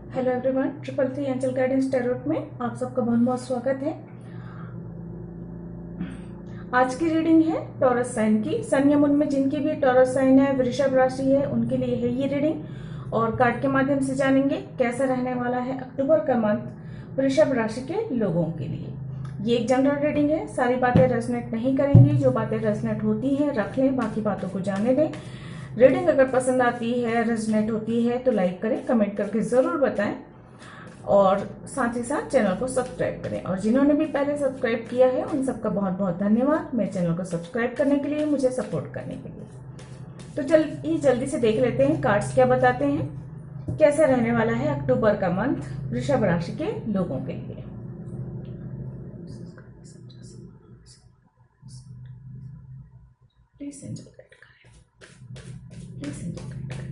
Hello everyone, 333 angel guidance tarot में आप सबका बहुत बहुत स्वागत है। आज की रीडिंग है टॉरस साइन की। सन या मून में जिनकी भी टॉरस साइन है, वृषभ राशि है, उनके लिए है ये रीडिंग। और कार्ड के माध्यम से जानेंगे कैसा रहने वाला है अक्टूबर का मंथ वृषभ राशि के लोगों के लिए। ये एक जनरल रीडिंग है, सारी बातें रेजोनेट नहीं करेंगी। जो बातें रेजोनेट होती हैं रख लें, बाकी बातों को जाने दें। रीडिंग अगर पसंद आती है, रेजोनेट होती है तो लाइक करें, कमेंट करके जरूर बताएं और साथ ही साथ चैनल को सब्सक्राइब करें। और जिन्होंने भी पहले सब्सक्राइब किया है उन सबका बहुत बहुत धन्यवाद मेरे चैनल को सब्सक्राइब करने के लिए, मुझे सपोर्ट करने के लिए। तो जल्दी से देख लेते हैं कार्ड्स क्या बताते हैं, कैसा रहने वाला है अक्टूबर का मंथ वृषभ राशि के लोगों के लिए। प्लीज एंजल गाइड करें, प्लीज एंजल गाइड करें।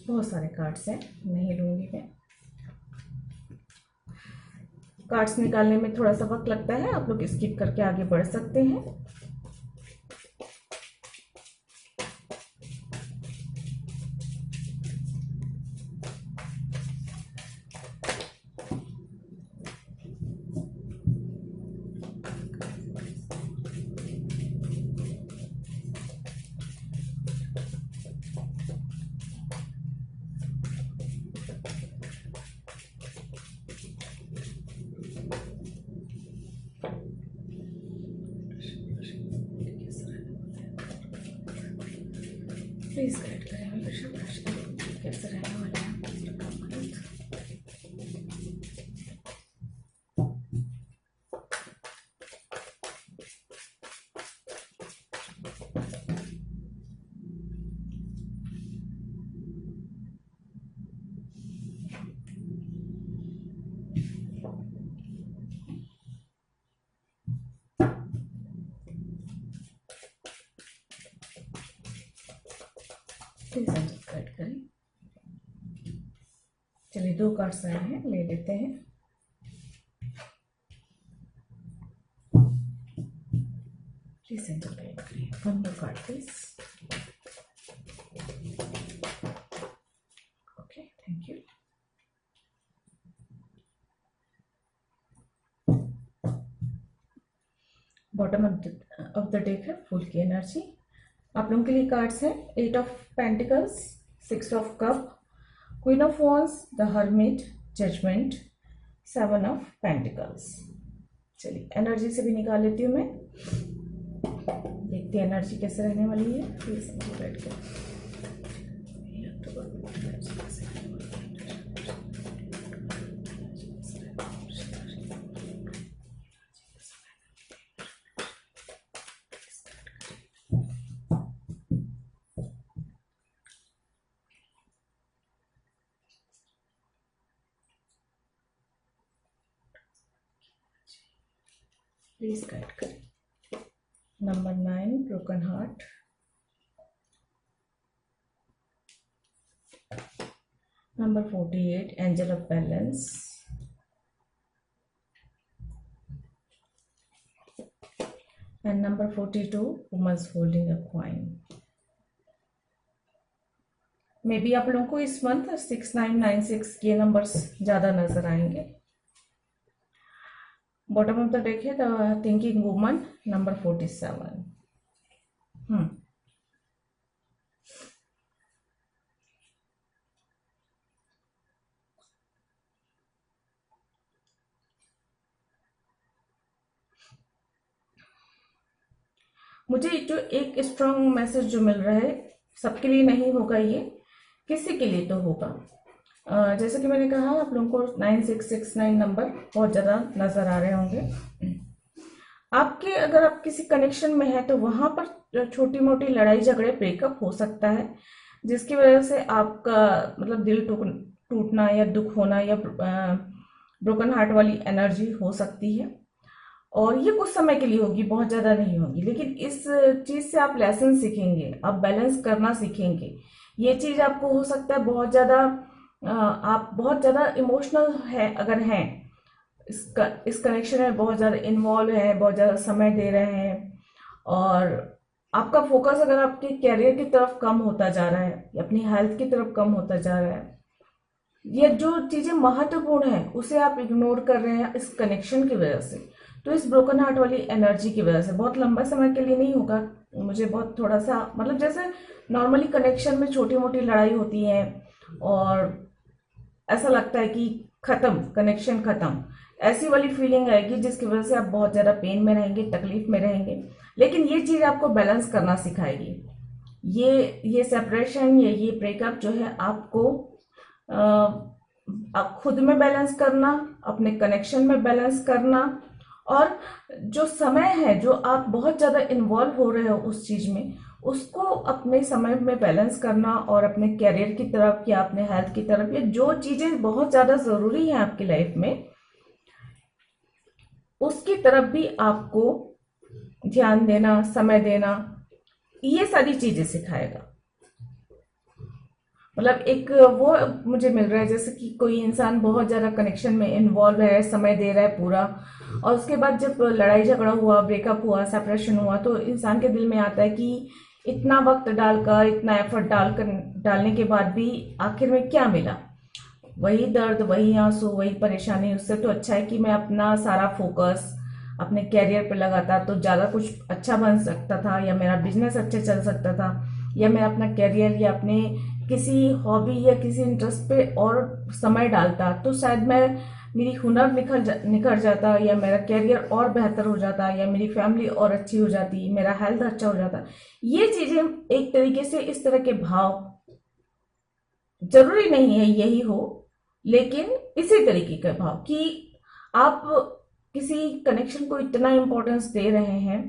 बहुत सारे कार्ड्स हैं, नहीं लूंगी मैं। कार्ड्स निकालने में थोड़ा सा वक्त लगता है, आप लोग स्किप करके आगे बढ़ सकते हैं। प्लीज गाइड करें वृषभ राशि के लोग कैसे रहने वाले हैं। प्लीज गाइड करें। चलिए, दो कार्ड्स आए हैं, ले लेते हैं। प्लीज एंजल गाइड करें, one more card please. Okay, thank you. Bottom of the deck है फुल की एनर्जी। आप लोगों के लिए कार्ड्स हैं 8 of pentacles, 6 of cup, queen of wands, the hermit, judgment, 7 of pentacles. चलिए, एनर्जी से भी निकाल लेती हूँ मैं, देखते हैं एनर्जी कैसे रहने वाली है। प्लीज बैठ कर प्लीज गाइड करें। Number 9 broken heart, number 48 angel of balance, and number 42 woman's holding a coin. Maybe आप लोगों को इस मंथ 6996 के नंबर्स ज्यादा नजर आएंगे। बॉटम ऑफ द डेक है द थिंकिंग वुमन, नंबर 47। मुझे जो एक स्ट्रॉन्ग मैसेज जो मिल रहा है, सबके लिए नहीं होगा ये, किसी के लिए तो होगा। जैसे कि मैंने कहा, आप लोगों को 9669 नंबर बहुत ज़्यादा नज़र आ रहे होंगे। आपके अगर आप किसी कनेक्शन में है तो वहां पर छोटी मोटी लड़ाई झगड़े ब्रेकअप हो सकता है, जिसकी वजह से आपका मतलब दिल टूटना या दुख होना या ब्रोकन हार्ट वाली एनर्जी हो सकती है। और ये कुछ समय के लिए होगी, बहुत ज्यादा नहीं होगी, लेकिन इस चीज से आप लेसन सीखेंगे, आप बैलेंस करना सीखेंगे। ये चीज आपको हो सकता है बहुत ज्यादा आप बहुत ज्यादा इमोशनल है अगर हैं इस कनेक्शन में बहुत ज़्यादा इन्वॉल्व है, बहुत ज़्यादा समय दे रहे हैं, और आपका फोकस अगर आपके कैरियर की तरफ कम होता जा रहा है या अपनी हेल्थ की तरफ कम होता जा रहा है, ये जो चीजें महत्वपूर्ण है उसे आप इग्नोर कर रहे हैं इस कनेक्शन की वजह से, तो इस ब्रोकन हार्ट वाली एनर्जी की वजह से बहुत लंबा समय के लिए नहीं होगा। मुझे बहुत थोड़ा सा मतलब जैसे नॉर्मली कनेक्शन में छोटी मोटी लड़ाई होती है और ऐसा लगता है कि खत्म, कनेक्शन खत्म, ऐसी वाली फीलिंग आएगी जिसकी वजह से आप बहुत ज्यादा पेन में रहेंगे, तकलीफ में रहेंगे। लेकिन ये चीज आपको बैलेंस करना सिखाएगी। ये सेपरेशन, ये ब्रेकअप जो है आपको आप खुद में बैलेंस करना, अपने कनेक्शन में बैलेंस करना, और जो समय है जो आप बहुत ज्यादा इन्वॉल्व हो रहे हो उस चीज में, उसको अपने समय में बैलेंस करना, और अपने कैरियर की तरफ या अपने हेल्थ की तरफ, या जो चीजें बहुत ज्यादा जरूरी है आपकी लाइफ में उसकी तरफ भी आपको ध्यान देना, समय देना, ये सारी चीजें सिखाएगा। मतलब एक वो मुझे मिल रहा है जैसे कि कोई इंसान बहुत ज्यादा कनेक्शन में इन्वॉल्व है, समय दे रहा है पूरा, और उसके बाद जब लड़ाई झगड़ा हुआ, ब्रेकअप हुआ, सेपरेशन हुआ, तो इंसान के दिल में आता है कि इतना वक्त डालकर, इतना एफर्ट डालने के बाद भी आखिर में क्या मिला? वही दर्द, वही आंसू, वही परेशानी। उससे तो अच्छा है कि मैं अपना सारा फोकस अपने कैरियर पे लगाता तो ज्यादा कुछ अच्छा बन सकता था, या मेरा बिजनेस अच्छे चल सकता था, या मैं अपना कैरियर या अपने किसी हॉबी या किसी इंटरेस्ट पे और समय डालता तो शायद मेरी हुनर निखर जाता, या मेरा कैरियर और बेहतर हो जाता, या मेरी फैमिली और अच्छी हो जाती, मेरा हेल्थ अच्छा हो जाता। ये चीजें एक तरीके से, इस तरह के भाव, जरूरी नहीं है यही हो, लेकिन इसी तरीके के भाव कि आप किसी कनेक्शन को इतना इंपॉर्टेंस दे रहे हैं,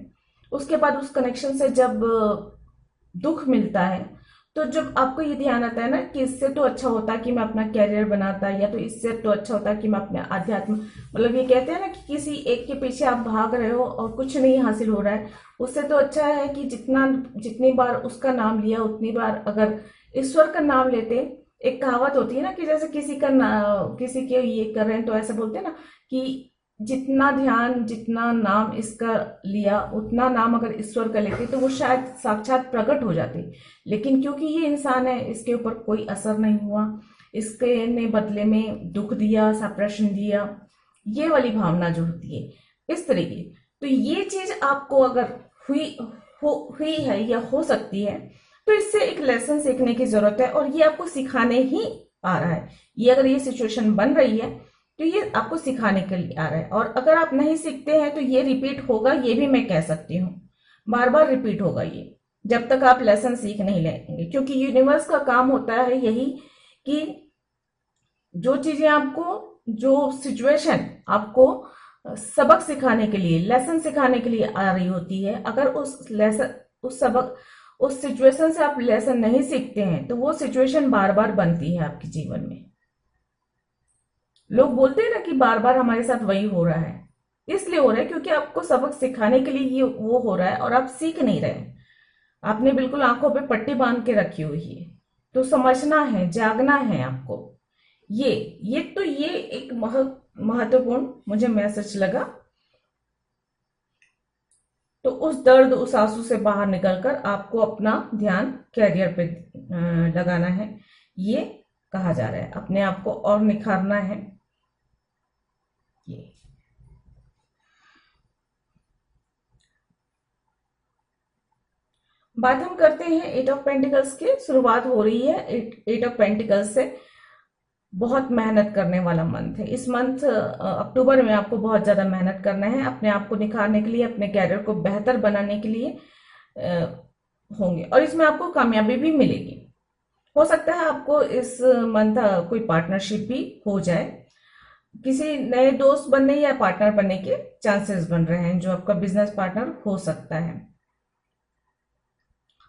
उसके बाद उस कनेक्शन से जब दुख मिलता है तो जब आपको ये ध्यान आता है ना कि इससे तो अच्छा होता कि मैं अपना कैरियर बनाता, या तो इससे तो अच्छा होता कि मैं अपने अध्यात्म, मतलब ये कहते हैं ना कि किसी एक के पीछे आप भाग रहे हो और कुछ नहीं हासिल हो रहा है, उससे तो अच्छा है कि जितनी बार उसका नाम लिया उतनी बार अगर ईश्वर का नाम लेते। एक कहावत होती है ना कि जैसे किसी के ये कर रहे हैं तो ऐसे बोलते हैं ना कि जितना ध्यान, जितना नाम इसका लिया, उतना नाम अगर ईश्वर का लेते तो वो शायद साक्षात प्रकट हो जाते। लेकिन क्योंकि ये इंसान है, इसके ऊपर कोई असर नहीं हुआ, इसके ने बदले में दुख दिया, सेपरेशन दिया, ये वाली भावना जो होती है इस तरीके। तो ये चीज आपको अगर हुई है या हो सकती है, तो इससे एक लेसन सीखने की जरूरत है, और ये आपको सिखाने ही आ रहा है। ये अगर ये सिचुएशन बन रही है तो ये आपको सिखाने के लिए आ रहा है, और अगर आप नहीं सीखते हैं तो ये रिपीट होगा, ये भी मैं कह सकती हूँ, बार बार रिपीट होगा ये, जब तक आप लेसन सीख नहीं लेंगे। क्योंकि यूनिवर्स का काम होता है यही कि जो चीजें आपको, जो सिचुएशन आपको सबक सिखाने के लिए, लेसन सिखाने के लिए आ रही होती है, अगर उस सिचुएशन से आप लेसन नहीं सीखते हैं तो वो सिचुएशन बार बार बनती है आपके जीवन में। लोग बोलते हैं ना कि बार बार हमारे साथ वही हो रहा है, इसलिए हो रहा है क्योंकि आपको सबक सिखाने के लिए ये वो हो रहा है और आप सीख नहीं रहे। आपने बिल्कुल आंखों पे पट्टी बांध के रखी हुई है। तो समझना है, जागना है आपको। ये एक महत्वपूर्ण मुझे मैसेज लगा। तो उस दर्द, उस आंसू से बाहर निकलकर आपको अपना ध्यान कैरियर पे लगाना है, ये कहा जा रहा है। अपने आप को और निखारना है। ये बात हम करते हैं एट ऑफ पेंटिकल्स की। शुरुआत हो रही है एट ऑफ पेंटिकल्स से। बहुत मेहनत करने वाला मंथ है। इस मंथ अक्टूबर में आपको बहुत ज्यादा मेहनत करना है, अपने आप को निखारने के लिए, अपने कैरियर को बेहतर बनाने के लिए होंगे, और इसमें आपको कामयाबी भी मिलेगी। हो सकता है आपको इस मंथ कोई पार्टनरशिप भी हो जाए, किसी नए दोस्त बनने या पार्टनर बनने के चांसेस बन रहे हैं, जो आपका बिजनेस पार्टनर हो सकता है।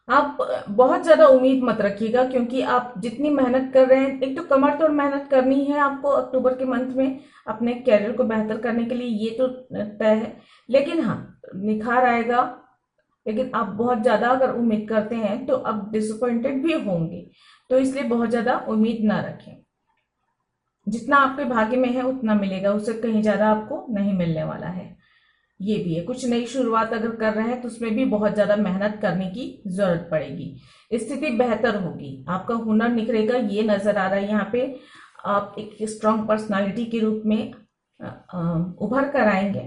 आप बहुत ज्यादा उम्मीद मत रखिएगा, क्योंकि आप जितनी मेहनत कर रहे हैं, एक तो कमर तोड़ मेहनत करनी है आपको अक्टूबर के मंथ में अपने कैरियर को बेहतर करने के लिए, ये तो तय है। लेकिन हाँ, निखार आएगा। लेकिन आप बहुत ज्यादा अगर उम्मीद करते हैं तो आप डिसअपॉइंटेड भी होंगे, तो इसलिए बहुत ज्यादा उम्मीद ना रखें। जितना आपके भाग्य में है उतना मिलेगा, उससे कहीं ज्यादा आपको नहीं मिलने वाला है। ये भी है, कुछ नई शुरुआत अगर कर रहे हैं तो उसमें भी बहुत ज्यादा मेहनत करने की जरूरत पड़ेगी। स्थिति बेहतर होगी, आपका हुनर निखरेगा, ये नजर आ रहा है यहाँ पे। आप एक स्ट्रांग पर्सनालिटी के रूप में उभर कर आएंगे,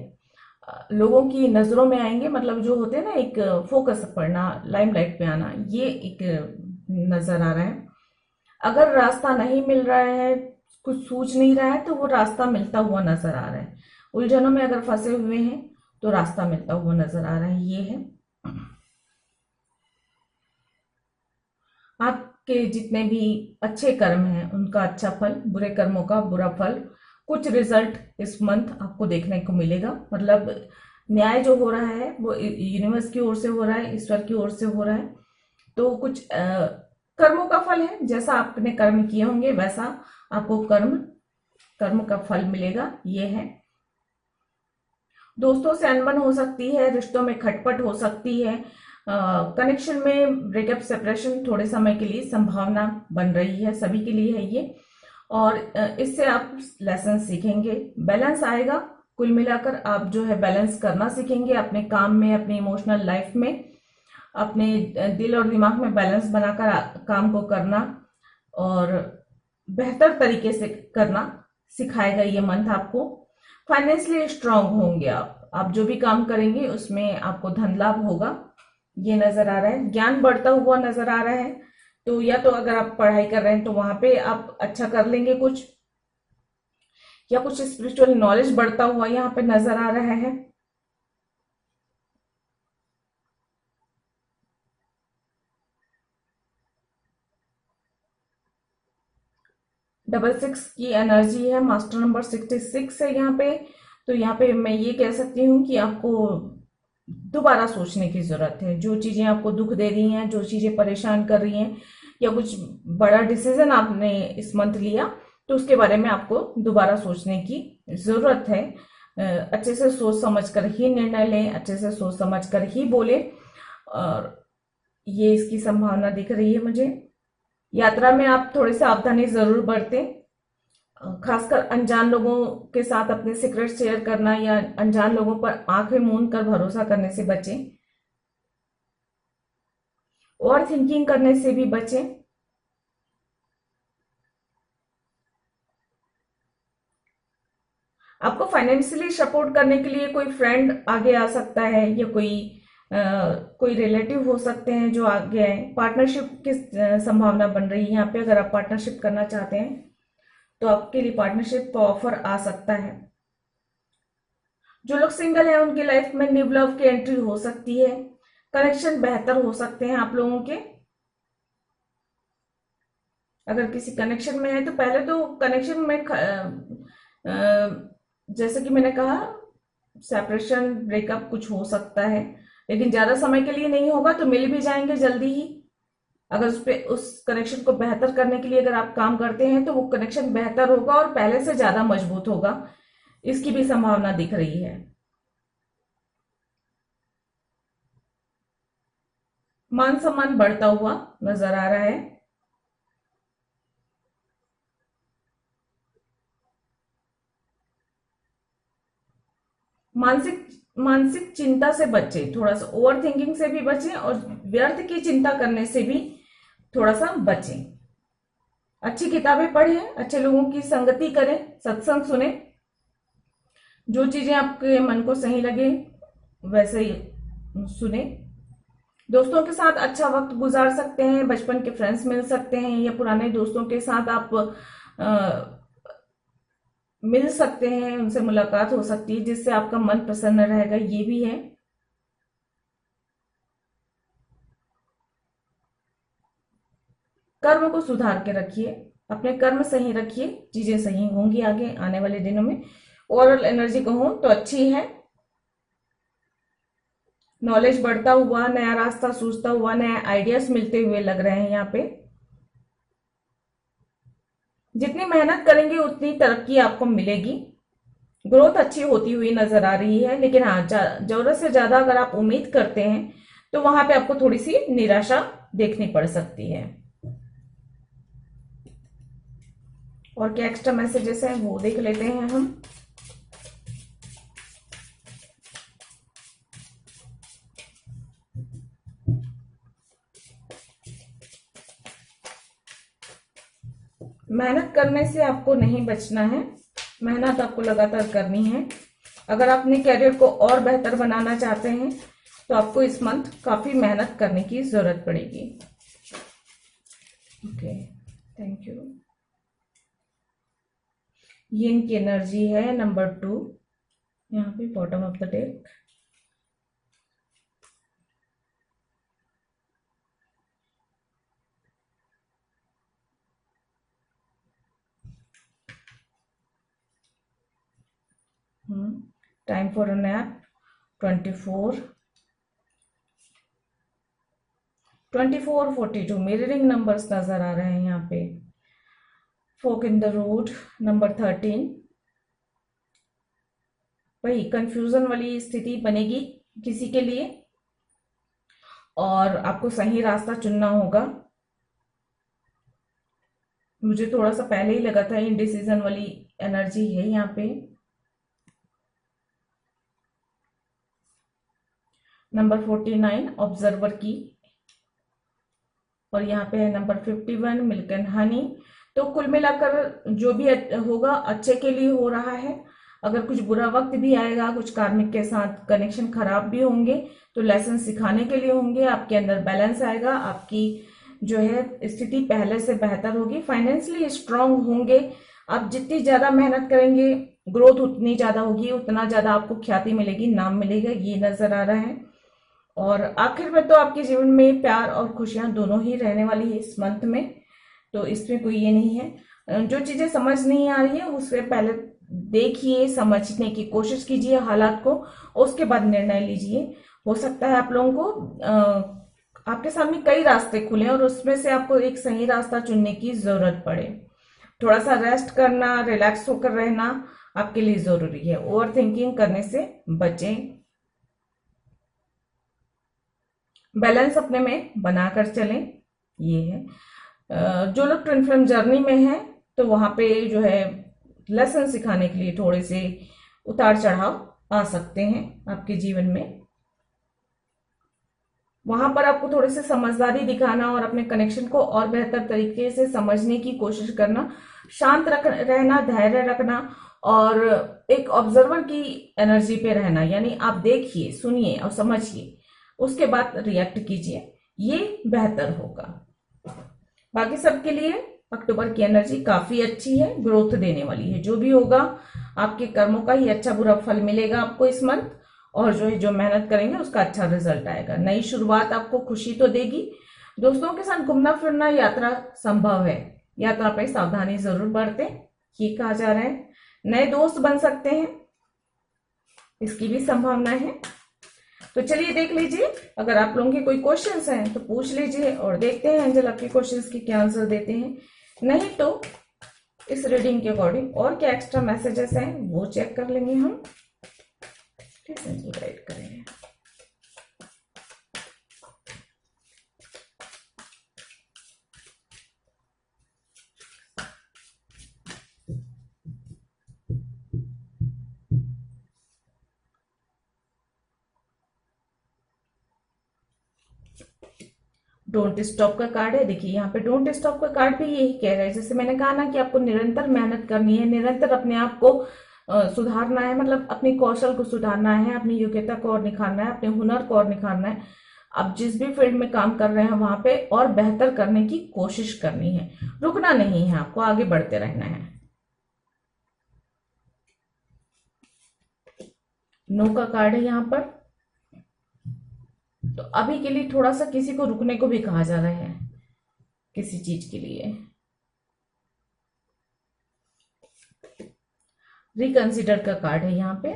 लोगों की नजरों में आएंगे, मतलब जो होते हैं ना एक फोकस पड़ना, लाइमलाइट पे आना, ये एक नजर आ रहा है। अगर रास्ता नहीं मिल रहा है, कुछ सूझ नहीं रहा है, तो वो रास्ता मिलता हुआ नजर आ रहा है। उलझनों में अगर फंसे हुए हैं तो रास्ता मिलता हुआ नजर आ रहा है, ये है। आपके जितने भी अच्छे कर्म हैं उनका अच्छा फल, बुरे कर्मों का बुरा फल, कुछ रिजल्ट इस मंथ आपको देखने को मिलेगा। मतलब न्याय जो हो रहा है वो यूनिवर्स की ओर से हो रहा है, ईश्वर की ओर से हो रहा है। तो कुछ कर्मों का फल है, जैसा आपने कर्म किए होंगे वैसा आपको कर्म का फल मिलेगा, ये है। दोस्तों से अनबन हो सकती है, रिश्तों में खटपट हो सकती है, कनेक्शन में ब्रेकअप सेपरेशन थोड़े समय के लिए संभावना बन रही है, सभी के लिए है ये। और इससे आप लेसन सीखेंगे, बैलेंस आएगा। कुल मिलाकर आप जो है बैलेंस करना सीखेंगे अपने काम में, अपने इमोशनल लाइफ में, अपने दिल और दिमाग में बैलेंस बनाकर काम को करना और बेहतर तरीके से करना सिखाएगा ये मंथ आपको। फाइनेंशियली स्ट्रांग होंगे आप जो भी काम करेंगे उसमें आपको धन लाभ होगा, ये नजर आ रहा है। ज्ञान बढ़ता हुआ नजर आ रहा है, तो या तो अगर आप पढ़ाई कर रहे हैं तो वहां पे आप अच्छा कर लेंगे कुछ, या कुछ स्पिरिचुअल नॉलेज बढ़ता हुआ यहाँ पे नजर आ रहा है। डबल 6 की एनर्जी है, मास्टर नंबर 66 है यहाँ पे। तो यहाँ पे मैं ये कह सकती हूँ कि आपको दोबारा सोचने की जरूरत है। जो चीजें आपको दुख दे रही हैं, जो चीजें परेशान कर रही हैं, या कुछ बड़ा डिसीजन आपने इस मंथ लिया तो उसके बारे में आपको दोबारा सोचने की जरूरत है। अच्छे से सोच समझ कर ही निर्णय लें, अच्छे से सोच समझ कर ही बोले, और ये इसकी संभावना दिख रही है मुझे। यात्रा में आप थोड़ी सावधानी जरूर बरतें, खासकर अनजान लोगों के साथ अपने सीक्रेट शेयर करना या अनजान लोगों पर आंखें मूंद कर भरोसा करने से बचें, ओवर थिंकिंग करने से भी बचें। आपको फाइनेंशियली सपोर्ट करने के लिए कोई फ्रेंड आगे आ सकता है, या कोई रिलेटिव हो सकते हैं जो आगे आए। पार्टनरशिप की संभावना बन रही है यहाँ पे। अगर आप पार्टनरशिप करना चाहते हैं तो आपके लिए पार्टनरशिप का ऑफर आ सकता है। जो लोग सिंगल हैं उनकी लाइफ में न्यू लव की एंट्री हो सकती है, कनेक्शन बेहतर हो सकते हैं आप लोगों के। अगर किसी कनेक्शन में है तो पहले तो कनेक्शन में जैसे कि मैंने कहा सेपरेशन ब्रेकअप कुछ हो सकता है, लेकिन ज्यादा समय के लिए नहीं होगा, तो मिल भी जाएंगे जल्दी ही। अगर उस कनेक्शन को बेहतर करने के लिए अगर आप काम करते हैं तो वो कनेक्शन बेहतर होगा और पहले से ज्यादा मजबूत होगा, इसकी भी संभावना दिख रही है। मान सम्मान बढ़ता हुआ नजर आ रहा है। मानसिक मानसिक चिंता से बचे, थोड़ा सा ओवर थिंकिंग से भी बचें और व्यर्थ की चिंता करने से भी थोड़ा सा बचें। अच्छी किताबें पढ़ें, अच्छे लोगों की संगति करें, सत्संग सुने, जो चीजें आपके मन को सही लगे वैसे ही सुने। दोस्तों के साथ अच्छा वक्त गुजार सकते हैं, बचपन के फ्रेंड्स मिल सकते हैं, या पुराने दोस्तों के साथ आप मिल सकते हैं, उनसे मुलाकात हो सकती है जिससे आपका मन प्रसन्न रहेगा, ये भी है। कर्म को सुधार के रखिए, अपने कर्म सही रखिए, चीजें सही होंगी आगे आने वाले दिनों में। ओवरऑल एनर्जी कहूं तो अच्छी है। नॉलेज बढ़ता हुआ, नया रास्ता सूझता हुआ, नए आइडियाज मिलते हुए लग रहे हैं यहाँ पे। जितनी मेहनत करेंगे उतनी तरक्की आपको मिलेगी, ग्रोथ अच्छी होती हुई नजर आ रही है। लेकिन हाँ, जरूरत से ज्यादा अगर आप उम्मीद करते हैं तो वहां पे आपको थोड़ी सी निराशा देखनी पड़ सकती है। और क्या एक्स्ट्रा मैसेजेस हैं वो देख लेते हैं हम। मेहनत करने से आपको नहीं बचना है, मेहनत आपको लगातार करनी है। अगर अपने कैरियर को और बेहतर बनाना चाहते हैं तो आपको इस मंथ काफी मेहनत करने की जरूरत पड़ेगी। Okay, thank you. ये इनकी एनर्जी है नंबर 2, यहाँ पे bottom of the deck. Time for a nap 24, 42 mirroring numbers नजर आ रहे हैं यहाँ पे। फोक इन द रोड नंबर 13, वही कंफ्यूजन वाली स्थिति बनेगी किसी के लिए और आपको सही रास्ता चुनना होगा। मुझे थोड़ा सा पहले ही लगा था इनडिसीजन वाली एनर्जी है यहाँ पे। नंबर 49 ऑब्जर्वर की, और यहाँ पे है नंबर 51 मिल्क एंड हनी। तो कुल मिलाकर जो भी होगा अच्छे के लिए हो रहा है। अगर कुछ बुरा वक्त भी आएगा, कुछ कार्मिक के साथ कनेक्शन खराब भी होंगे, तो लेसन सिखाने के लिए होंगे। आपके अंदर बैलेंस आएगा, आपकी जो है स्थिति पहले से बेहतर होगी, फाइनेंशियली स्ट्रांग होंगे। आप जितनी ज्यादा मेहनत करेंगे, ग्रोथ उतनी ज्यादा होगी, उतना ज्यादा आपको ख्याति मिलेगी, नाम मिलेगा, ये नजर आ रहा है। और आखिर में तो आपके जीवन में प्यार और खुशियां दोनों ही रहने वाली है इस मंथ में, तो इसमें कोई ये नहीं है। जो चीजें समझ नहीं आ रही है उससे पहले देखिए, समझने की कोशिश कीजिए हालात को, उसके बाद निर्णय लीजिए। हो सकता है आप लोगों को आपके सामने कई रास्ते खुले और उसमें से आपको एक सही रास्ता चुनने की जरूरत पड़े। थोड़ा सा रेस्ट करना, रिलैक्स होकर रहना आपके लिए जरूरी है। ओवर थिंकिंग करने से बचें, बैलेंस अपने में बनाकर चलें, ये है। जो लोग ट्विन फ्लेम जर्नी में हैं तो वहां पे जो है लेसन सिखाने के लिए थोड़े से उतार चढ़ाव आ सकते हैं आपके जीवन में। वहां पर आपको थोड़े से समझदारी दिखाना और अपने कनेक्शन को और बेहतर तरीके से समझने की कोशिश करना, शांत रहना, धैर्य रखना और एक ऑब्जर्वर की एनर्जी पे रहना। यानी आप देखिए, सुनिए और समझिए, उसके बाद रिएक्ट कीजिए, ये बेहतर होगा। बाकी सबके लिए अक्टूबर की एनर्जी काफी अच्छी है, ग्रोथ देने वाली है। जो भी होगा आपके कर्मों का ही अच्छा बुरा फल मिलेगा आपको इस मंथ, और जो मेहनत करेंगे उसका अच्छा रिजल्ट आएगा। नई शुरुआत आपको खुशी तो देगी। दोस्तों के साथ घूमना फिरना, यात्रा संभव है, यात्रा पर सावधानी जरूर बरतें, ये कहा जा रहा है। नए दोस्त बन सकते हैं, इसकी भी संभावना है। तो चलिए देख लीजिए, अगर आप लोगों के कोई क्वेश्चंस हैं तो पूछ लीजिए और देखते हैं एंजल आपके क्वेश्चंस के क्या आंसर देते हैं। नहीं तो इस रीडिंग के अकॉर्डिंग और क्या एक्स्ट्रा मैसेजेस हैं वो चेक कर लेंगे हम। गाइड करेंगे। डोंट स्टॉप का कार्ड है। देखिए यहाँ पे डोंट स्टॉप का कार्ड भी यही कह रहा है, जैसे मैंने कहा ना कि आपको निरंतर मेहनत करनी है, निरंतर अपने आप को सुधारना है, मतलब अपने कौशल को सुधारना है, अपनी योग्यता को और निखारना है, अपने हुनर को और निखारना है। आप जिस भी फील्ड में काम कर रहे हैं वहां पे और बेहतर करने की कोशिश करनी है, रुकना नहीं है, आपको आगे बढ़ते रहना है। नो का कार्ड है यहाँ पर, तो अभी के लिए थोड़ा सा किसी को रुकने को भी कहा जा रहा है किसी चीज के लिए। रिकंसिडर का कार्ड है यहाँ पे,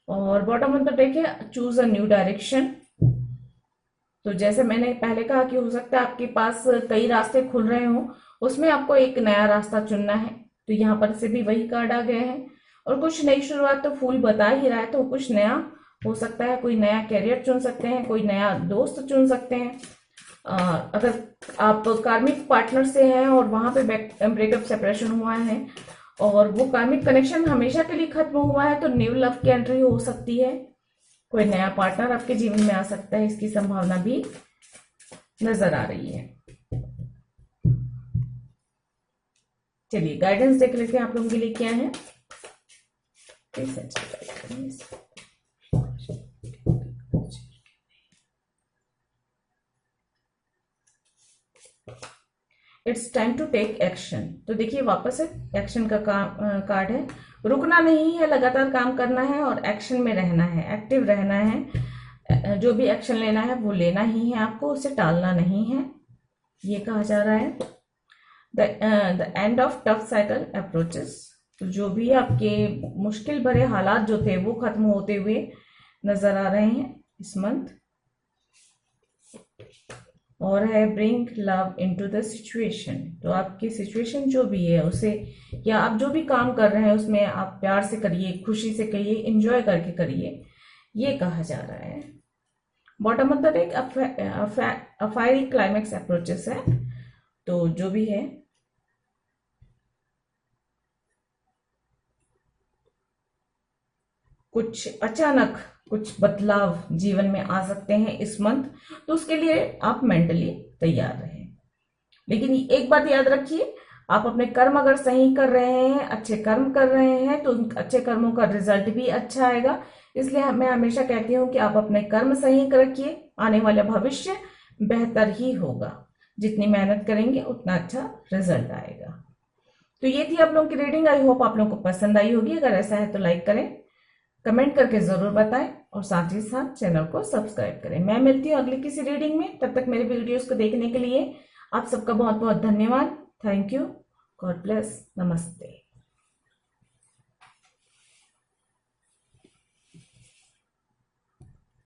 और बॉटम ऑफ द डेक है चूज अ न्यू डायरेक्शन। तो जैसे मैंने पहले कहा कि हो सकता है आपके पास कई रास्ते खुल रहे हों, उसमें आपको एक नया रास्ता चुनना है। तो यहाँ पर से भी वही कार्ड आ गए हैं, और कुछ नई शुरुआत तो फूल बता ही रहा है, तो कुछ नया हो सकता है। कोई नया कैरियर चुन सकते हैं, कोई नया दोस्त चुन सकते हैं, अगर आप कार्मिक पार्टनर से हैं और वहां पे ब्रेकअप सेपरेशन हुआ है और वो कार्मिक कनेक्शन हमेशा के लिए खत्म हुआ है, तो न्यू लव की एंट्री हो सकती है। कोई नया पार्टनर आपके जीवन में आ सकता है, इसकी संभावना भी नजर आ रही है। चलिए गाइडेंस देख लेते हैं आप लोगों के लिए क्या है। It's time to take action. तो देखिए वापस है एक्शन का कार्ड है। रुकना नहीं है, लगातार काम करना है और एक्शन में रहना है, एक्टिव रहना है। जो भी एक्शन लेना है वो लेना ही है आपको, उसे टालना नहीं है, ये कहा जा रहा है। The end of tough cycle approaches. तो जो भी आपके मुश्किल भरे हालात जो थे वो खत्म होते हुए नजर आ रहे हैं इस मंथ। और है bring love into the situation. तो आपकी सिचुएशन जो भी है उसे, या आप जो भी काम कर रहे हैं उसमें आप प्यार से करिए, खुशी से करिए, एंजॉय करके करिए, ये कहा जा रहा है। Bottom of the deck fiery climax approaches है। तो जो भी है कुछ अचानक कुछ बदलाव जीवन में आ सकते हैं इस मंथ, तो उसके लिए आप मेंटली तैयार रहें। लेकिन एक बात याद रखिए, आप अपने कर्म अगर सही कर रहे हैं, अच्छे कर्म कर रहे हैं, तो उन अच्छे कर्मों का रिजल्ट भी अच्छा आएगा। इसलिए मैं हमेशा कहती हूँ कि आप अपने कर्म सही रखिए, आने वाला भविष्य बेहतर ही होगा। जितनी मेहनत करेंगे उतना अच्छा रिजल्ट आएगा। तो ये थी आप लोगों की रीडिंग। आई होप आप लोगों को पसंद आई होगी। अगर ऐसा है तो लाइक करें, कमेंट करके जरूर बताएं और साथ ही साथ चैनल को सब्सक्राइब करें। मैं मिलती हूँ अगली किसी रीडिंग में। तब तक मेरे वीडियोस को देखने के लिए आप सबका बहुत बहुत धन्यवाद। Thank you. God bless. नमस्ते।